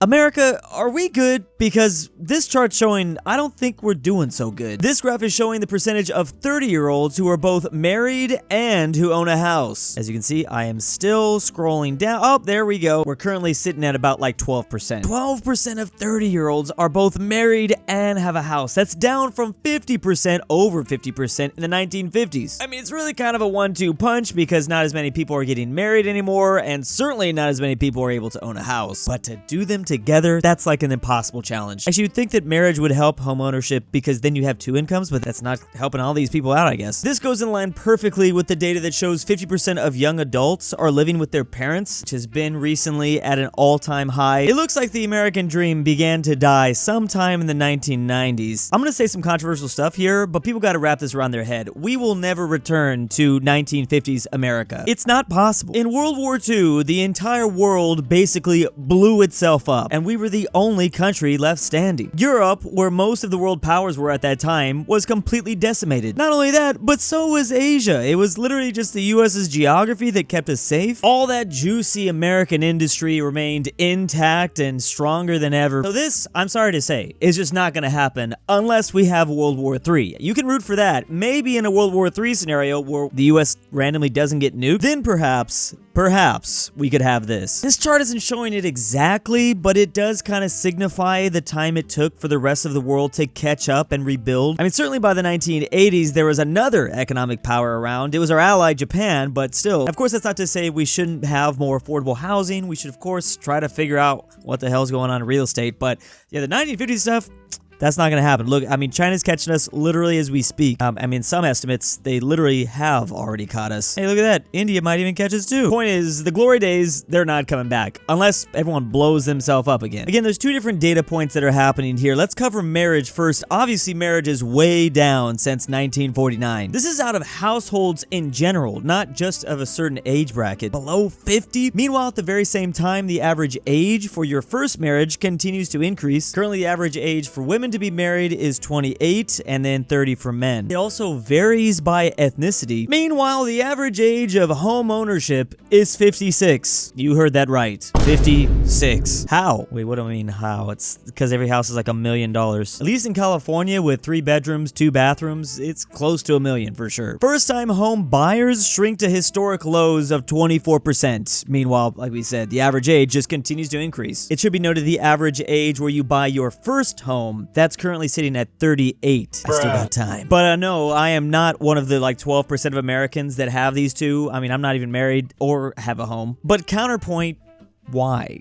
America, are we good? Because this chart's showing I don't think we're doing so good. This graph is showing the percentage of 30-year-olds who are both married and who own a house. As you can see, I am still scrolling down. Oh, there we go. We're currently sitting at about like 12%. 12% of 30-year-olds are both married and have a house. That's down from 50%, over 50% in the 1950s. I mean, it's really kind of a 1-2 punch because not as many people are getting married anymore, and certainly not as many people are able to own a house. But to do them together, that's like an impossible challenge. Actually, you'd think that marriage would help homeownership because then you have two incomes, but that's not helping all these people out, I guess. This goes in line perfectly with the data that shows 50% of young adults are living with their parents, which has been recently at an all-time high. It looks like the American dream began to die sometime in the 1990s. I'm gonna say some controversial stuff here, but people gotta wrap this around their head. We will never return to 1950s America. It's not possible. In World War II, the entire world basically blew itself up, and we were the only country left standing. Europe, where most of the world powers were at that time, was completely decimated. Not only that, but so was Asia. It was literally just the US's geography that kept us safe. All that juicy American industry remained intact and stronger than ever. So this, I'm sorry to say, is just not gonna happen unless we have World War III. You can root for that. Maybe in a World War III scenario where the US randomly doesn't get nuked, then perhaps we could have this. This chart isn't showing it exactly, but it does kind of signify the time it took for the rest of the world to catch up and rebuild. I mean, certainly by the 1980s, there was another economic power around. It was our ally, Japan, but still. Of course, that's not to say we shouldn't have more affordable housing. We should, of course, try to figure out what the hell's going on in real estate. But yeah, the 1950s stuff, that's not gonna happen. Look, I mean, China's catching us literally as we speak. I mean, some estimates, they literally have already caught us. Hey, look at that. India might even catch us too. Point is, the glory days, they're not coming back unless everyone blows themselves up again. Again, there's two different data points that are happening here. Let's cover marriage first. Obviously, marriage is way down since 1949. This is out of households in general, not just of a certain age bracket. Below 50? Meanwhile, at the very same time, the average age for your first marriage continues to increase. Currently, the average age for women to be married is 28 and then 30 for men. It also varies by ethnicity. Meanwhile, the average age of home ownership is 56. You heard that right. 56. How? Wait, what do I mean how? It's because every house is like $1 million. At least in California with 3 bedrooms, 2 bathrooms, it's close to $1 million for sure. First-time home buyers shrink to historic lows of 24%. Meanwhile, like we said, the average age just continues to increase. It should be noted the average age where you buy your first home, that's currently sitting at 38. I still got time. But no, I am not one of the like 12% of Americans that have these two. I mean, I'm not even married or have a home. But counterpoint, why?